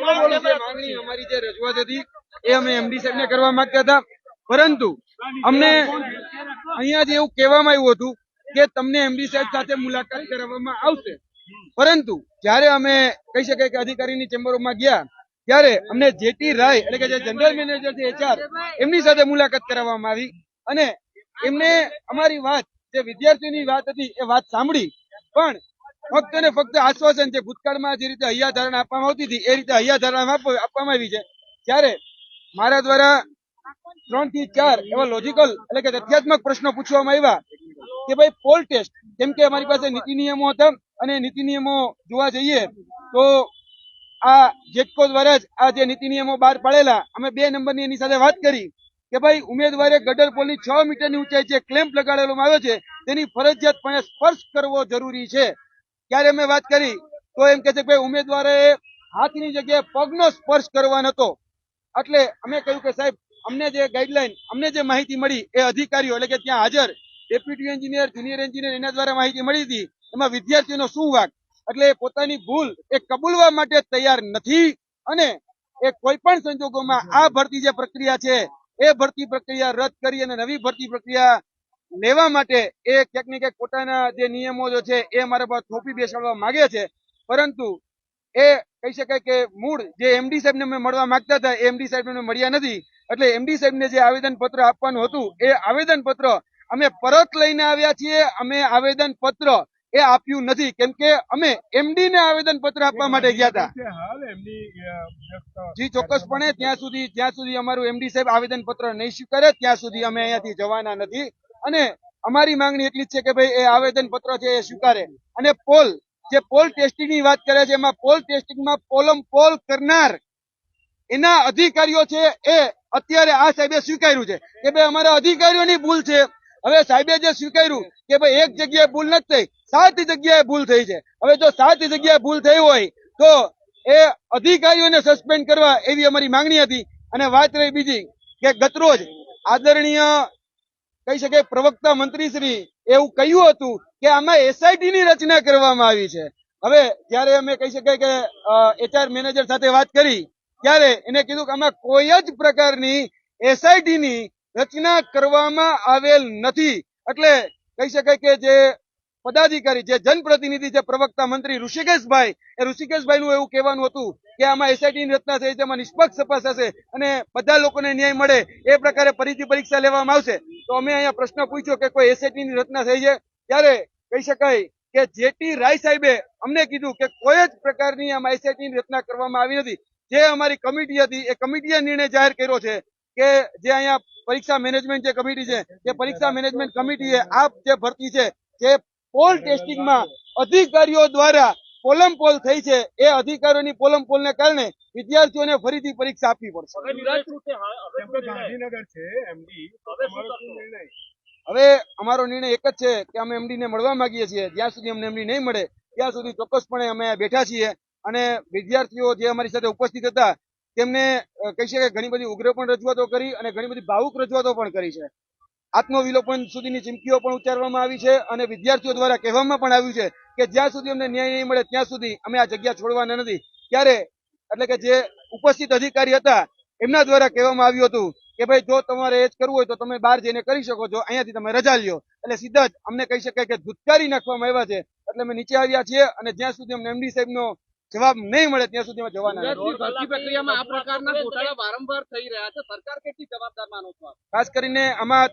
માંગણી અમારી જે રજૂઆત હતી એ અમે એમડી સાહેબ ને કરવા માંગતા હતા, પરંતુ અમને અહીંયા એવું કહેવામાં આવ્યું હતું કે તમને એમડી સાહેબ સાથે મુલાકાત કરાવવામાં આવશે, પરંતુ જયારે અમે કહી શકાય કે અધિકારીની ચેમ્બરોમાં ગયા ત્યારે અમને જેટી રાય એટલે કે જે જનરલ મેનેજર છે HR એમની સાથે મુલાકાત કરાવવામાં આવી અને એમને અમારી વાત જે વિદ્યાર્થીઓની વાત હતી એ વાત સાંભળી, પણ ફક્ત ને ફક્ત આશ્વાસન છે. ભૂતકાળમાં જે રીતે હૈયાધારણા આપવામાં આવતી હતી એ રીતે હૈયાધારણા આપવામાં આવી છે. ત્યારે મારા દ્વારા 3 થી 4 એવા લોજિકલ એટલે કે તથ્યાત્મક પ્રશ્નો પૂછવામાં આવ્યા કે ભાઈ પોલ ટેસ્ટ, કેમ કે અમારી પાસે નીતિ નિયમો હતા અને નીતિ નિયમો જોવા જઈએ તો આ જેટકો દ્વારા જ આ જે નીતિ નિયમો બહાર પાડેલા, અમે 2 નંબરની એની સાથે વાત કરી કે ભાઈ ઉમેદવારે ગટર પોલની 6 મીટરની ઊંચાઈ જે ક્લેમ્પ લગાડેલો આવ્યો છે તેની ફરજિયાતપણે સ્પર્શ કરવો જરૂરી છે. ત્યારે અમે વાત કરી તો એમ કે છે કે ભાઈ ઉમેદવારે હાથની જગ્યાએ પગનો સ્પર્શ કરવાનો હતો. એટલે અમે કહ્યું કે સાહેબ અમને જે ગાઈડલાઈન અમને જે માહિતી મળી એ અધિકારીઓ એટલે કે ત્યાં હાજર ડેપ્યુટી એન્જિનિયર જુનિયર એન્જિનિયર એના દ્વારા માહિતી મળી હતી, એમાં વિદ્યાર્થીઓનો શું વાંક? એટલે પોતાની ભૂલ એ કબૂલવા માટે તૈયાર નથી અને એ કોઈ પણ સંજોગોમાં આ ભરતી જે પ્રક્રિયા છે એ ભરતી પ્રક્રિયા રદ કરી અને નવી ભરતી પ્રક્રિયા લેવા માટે એ ક્યાંક ને ક્યાંક પોતાના જે નિયમો છે એ અમારા પર થોપી બેસાડવા માંગે છે. પરંતુ એ કહી શકાય કે મૂળ જે એમડી સાહેબને અમે મળવા માંગતા હતા એ એમડી સાહેબને મળ્યા નથી. એટલે એમડી સાહેબને જે આવેદન પત્ર આપવાનું હતું એ આવેદન પત્ર અમે પરત લઈને આવ્યા છીએ. અમે આવેદન પત્ર એ આપ્યું નથી, કેમ કે અમે એમડી ને આવેદન પત્ર આપવા માટે ગયા હતા. જી ચોક્કસપણે જ્યાં સુધી અમારું એમડી સાહેબ આવેદન પત્ર નહીં સ્વીકારે ત્યાં સુધી અમે અહીંયાથી જવાના નથી. અને અમારી માંગણી એટલી જ છે કે ભાઈ એ આવેદન પત્ર છે એ સ્વીકારે. અને જે પોલ ટેસ્ટિંગ ની વાત કરે છે એમાં પોલ ટેસ્ટિંગમાં પોલ કરનાર એના અધિકારીઓ છે એ અત્યારે આ સાહેબે સ્વીકાર્યું છે કે ભાઈ અમારા અધિકારીઓની ભૂલ છે. હવે સાહેબે જે સ્વીકાર્યું કે ભાઈ એક જગ્યાએ ભૂલ નથી થઈ, 7 જગ્યાએ ભૂલ થઈ છે. હવે જો 7 જગ્યાએ ભૂલ થઈ હોય તો એ અધિકારીઓને સસ્પેન્ડ કરવા એવી અમારી માંગણી હતી. અને વાત રહી બીજી કે ગતરોજ આદરણીય કહી શકાય પ્રવક્તા મંત્રી શ્રી એવું કહ્યું હતું કે આમાં એસઆઈટી ની રચના કરવામાં આવી છે. હવે જયારે અમે કહી શકાય કે HR મેનેજર સાથે વાત કરી ત્યારે એને કીધું કે આમાં કોઈ જ પ્રકારની એસઆઈટી ની રચના કરવામાં આવેલ નથી. એટલે કહી શકાય કે જે પદાધિકારી જે જનપ્રતિનિધિ છે પ્રવક્તા મંત્રી ઋષિકેશભાઈ નું એવું કહેવાનું હતું કે આમાં એસઆઈટી ની રચના થઈ છે, એમાં નિષ્પક્ષ તપાસ હશે અને બધા લોકોને ન્યાય મળે એ પ્રકારે ફરીથી પરીક્ષા લેવામાં આવશે. તો અમે અહીંયા પ્રશ્ન પૂછ્યો કે કોઈ એસઆઈટી ની રચના થઈ છે, ત્યારે કહી શકાય કે જેટી રાય સાહેબે અમને કીધું કે કોઈ જ પ્રકારની આમાં એસઆઈટી ની રચના કરવામાં આવી નથી. જે અમારી કમિટી હતી એ કમિટીએ નિર્ણય જાહેર કર્યો છે કે જે અહીંયા પરીક્ષા મેનેજમેન્ટ જે કમિટી છે તે પરીક્ષા મેનેજમેન્ટ કમિટીએ આ જે ભરતી છે જે પોલ ટેસ્ટિંગમાં અધિકારીઓ દ્વારા પોલમપોલ થઈ છે એ અધિકારીઓની પોલમપોલને કારણે વિદ્યાર્થીઓને ફરીથી પરીક્ષા આપવી પડશે. હવે અમારો નિર્ણય એક જ છે કે અમે એમડી ને મળવા માંગીએ છીએ. જ્યાં સુધી અમને એમડી નહીં મળે ત્યાં સુધી ચોક્કસપણે અમે બેઠા છીએ. અને વિદ્યાર્થીઓ જે અમારી સાથે ઉપસ્થિત હતા તેમને કહી શકાય ઘણી બધી ઉગ્ર પણ રજૂઆતો કરી અને ઘણી બધી ભાવુક રજૂઆતો પણ કરી છે. આત્મવિલોપન સુધીની ચીમકીઓ પણ ઉચ્ચારવામાં આવી છે અને વિદ્યાર્થીઓ દ્વારા કહેવામાં પણ આવ્યું છે કે જ્યાં સુધી અમને ન્યાય નહીં મળે ત્યાં સુધી અમે આ જગ્યા છોડવાના નથી. ત્યારે એટલે કે જે ઉપસ્થિત અધિકારી હતા એમના દ્વારા કહેવામાં આવ્યું હતું કે ભાઈ જો તમારે એ જ કરવું હોય તો તમે બહાર જઈને કરી શકો છો, અહીંયાથી તમે રજા લ્યો. એટલે સીધા જ અમને કહી શકાય કે ધુતકારી નાખવામાં આવ્યા છે. એટલે અમે નીચે આવ્યા છીએ અને જ્યાં સુધી અમને એમડી સાહેબનો જવાબ નહીં મળે ત્યાં સુધી અમે જવાના નથી. ભરતી પ્રક્રિયામાં આ પ્રકારના ઘોટાળા વારંવાર થઈ રહ્યા છે, સરકાર કેટલી જવાબદાર માનો છો? ખાસ કરીને આમાં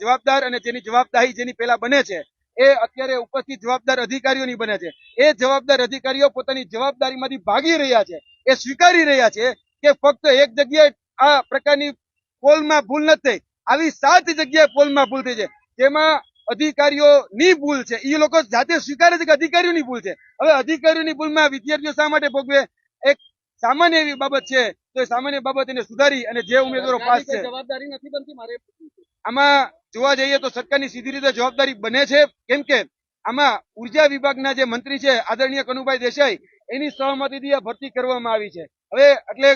જવાબદાર અને જેની જવાબદારી જેની પહેલા બને છે એ અત્યારે ઉપસ્થિત જવાબદાર અધિકારીઓની બને છે. એ જવાબદાર અધિકારીઓ પોતાની જવાબદારીમાંથી ભાગી રહ્યા છે. એ સ્વીકારી રહ્યા છે કે ફક્ત એક જગ્યાએ આ પ્રકારની પોલમાં ભૂલ નથી થઈ, આવી 7 જગ્યાએ પોલમાં ભૂલ થઈ છે જેમાં અધિકારીઓની ભૂલ છે. એ લોકો જાતે સ્વીકારે છે કે અધિકારીઓની ભૂલ છે. હવે અધિકારીઓની ભૂલમાં વિદ્યાર્થીઓ શા માટે ભોગવે? એક સામાન્ય એવી બાબત છે તો એ સામાન્ય બાબત એને સુધારી અને જે ઉમેદવારો પાસ છે જવાબદારી નથી બનતી. મારે આમાં જોવા જઈએ તો સરકારની સીધી રીતે જવાબદારી બને છે, કેમ કે આમાં ઉર્જા વિભાગના જે મંત્રી છે આદરણીય કનુભાઈ દેસાઈ એની સહમતીથી આ ભરતી કરવામાં આવી છે. હવે એટલે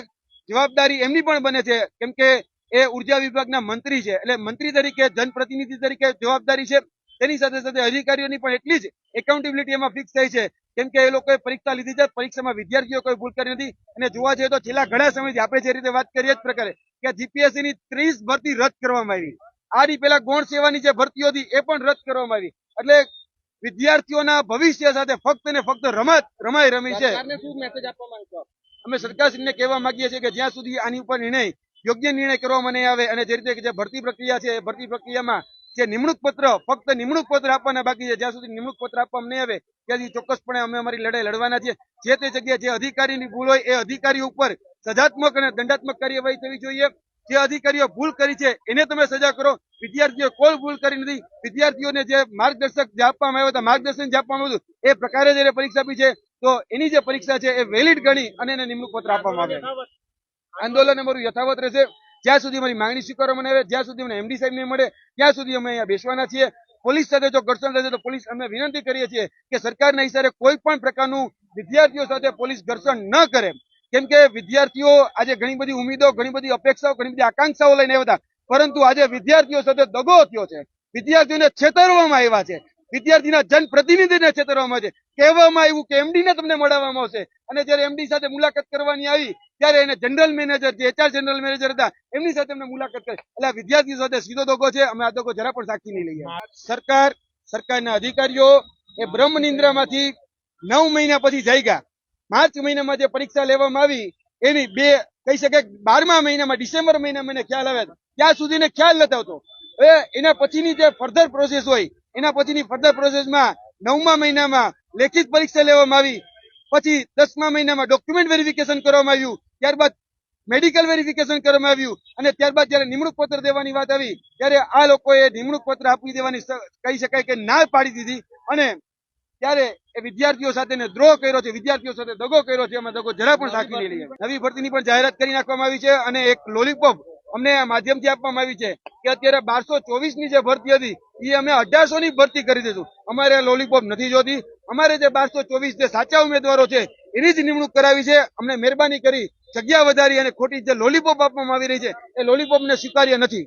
જવાબદારી એમની પણ બને છે કેમ કે એ ઉર્જા વિભાગના મંત્રી છે. એટલે મંત્રી તરીકે જનપ્રતિનિધિ તરીકે જવાબદારી છે તેની સાથે સાથે અધિકારીઓની પણ એટલી જ એકાઉન્ટેબિલિટી એમાં ફિક્સ થઈ છે, કેમ કે એ લોકોએ પરીક્ષા લીધી છે, પરીક્ષામાં વિદ્યાર્થીઓ કોઈ ભૂલ કરી નથી. અને જોવા જઈએ તો છેલ્લા ઘણા સમયથી આપણે જે રીતે વાત કરીએ જ પ્રકારે કે જીપીએસસી ની 30 ભરતી રદ કરવામાં આવી. આની પહેલા ગૌણ સેવાની જે ભરતીઓ હતી એ પણ રદ કરવામાં આવી. એટલે વિદ્યાર્થીઓના ભવિષ્ય સાથે ફક્ત ને ફક્ત રમાઈ રમી છે. સરકારને શું મેસેજ આપવા માંગશો આપ? અમે સરકારશ્રીને કહેવા માંગીએ છીએ કે જ્યાં સુધી આની ઉપર યોગ્ય નિર્ણય કરવામાં નહીં આવે, અને જે રીતે જે ભરતી પ્રક્રિયા છે એ ભરતી પ્રક્રિયામાં જે નિમણૂક પત્ર ફક્ત નિમણૂક પત્ર આપવાના બાકી છે, જ્યાં સુધી નિમણૂક પત્ર આપવામાં નહીં આવે ત્યાં સુધી ચોક્કસપણે અમે અમારી લડાઈ લડવાના છીએ. જે તે જગ્યાએ જે અધિકારીની ભૂલ હોય એ અધિકારીઓ ઉપર સજાત્મક અને દંડાત્મક કાર્યવાહી થવી જોઈએ. જે અધિકારીઓ ભૂલ કરી છે એને તમે સજા કરો. વિદ્યાર્થીઓ કોઈ ભૂલ કરી નથી. વિદ્યાર્થીઓને જે માર્ગદર્શક જે આપવામાં આવ્યો હતા, માર્ગદર્શન જે આપવામાં આવ્યું હતું એ પ્રકારે જે પરીક્ષા આપી છે, તો એની જે પરીક્ષા છે એ વેલિડ ગણી અને એને નિમણૂક પત્ર આપવામાં આવે. આંદોલન અમારું યથાવત રહેશે જ્યાં સુધી અમારી માંગણી સ્વીકારવામાં આવે, જ્યાં સુધી અમને એમડી સાહેબ નહીં મળે ત્યાં સુધી અમે અહીંયા બેસવાના છીએ. પોલીસ સાથે જો ઘર્ષણ થશે તો પોલીસ અમે વિનંતી કરીએ છીએ કે સરકારના ઈશારે કોઈ પણ પ્રકારનું વિદ્યાર્થીઓ સાથે પોલીસ ઘર્ષણ ન કરે. કેમ કે વિદ્યાર્થીઓ આજે ઘણી બધી ઉમેદો, ઘણી બધી અપેક્ષાઓ, ઘણી બધી આકાંક્ષાઓ લઈને આવ્યા હતા, પરંતુ આજે વિદ્યાર્થીઓ સાથે દગો થયો છે. વિદ્યાર્થીઓને છેતરવામાં આવ્યા છે. વિદ્યાર્થીના જનપ્રતિનિધિને છેતરવામાં છે. કહેવામાં આવ્યું કે એમડી ને તમને મળવામાં આવશે, અને જયારે એમડી સાથે મુલાકાત કરવાની આવી ત્યારે એને જનરલ મેનેજર, જે એચઆર જનરલ મેનેજર હતા, એમની સાથે અમને મુલાકાત કરી. એટલે આ વિદ્યાર્થીઓ સાથે સીધો દગો છે. અમે આ દગો જરા પણ સાક્ષી નહીં લઈએ. સરકારના અધિકારીઓ એ બ્રહ્મ નિંદ્રામાંથી 9 મહિના પછી જાગ્યા. માર્ચ મહિનામાં જે પરીક્ષા લેવામાં આવી એની કહી શકે 12મા મહિનામાં, ડિસેમ્બર મહિનામાં મને ખ્યાલ આવે, ત્યાં સુધીને ખ્યાલ નથી આવતો. હવે એના પછીની જે ફર્ધર પ્રોસેસ હોય, એના પછીની ફર્ધર પ્રોસેસમાં 9મા મહિનામાં લેખિત પરીક્ષા લેવામાં આવી, પછી 10મા મહિનામાં ડોક્યુમેન્ટ વેરિફિકેશન કરવામાં આવ્યું, ત્યારબાદ મેડિકલ વેરિફિકેશન કરવામાં આવ્યું, અને ત્યારબાદ જયારે નિમણૂક પત્ર દેવાની વાત આવી ત્યારે આ લોકોએ નિમણૂક પત્ર આપી દેવાની કહી શકાય કે ના પાડી દીધી. અને ત્યારે એ વિદ્યાર્થીઓ સાથે દ્રોહ કર્યો છે, વિદ્યાર્થીઓ સાથે દગો કર્યો છે. અમે દગો જરા પણ સાચી નહીં લઈએ. નવી ભરતીની પણ જાહેરાત કરી નાખવામાં આવી છે, અને એક લોલીપોપ અમને આ માધ્યમથી આપવામાં આવી છે કે અત્યારે 1224 ની જે ભરતી હતી એ અમે 1800 ની ભરતી કરી દઈશું. અમારે લોલીપોપ નથી જોતી. અમારે જે 1224 જે સાચા ઉમેદવારો છે એની જ નિમણૂક કરાવી છે. અમને મહેરબાની કરી જગ્યા વધારી અને ખોટી જે લોલીપોપ આપવામાં આવી રહી છે એ લોલીપોપને સ્વીકાર્ય નથી.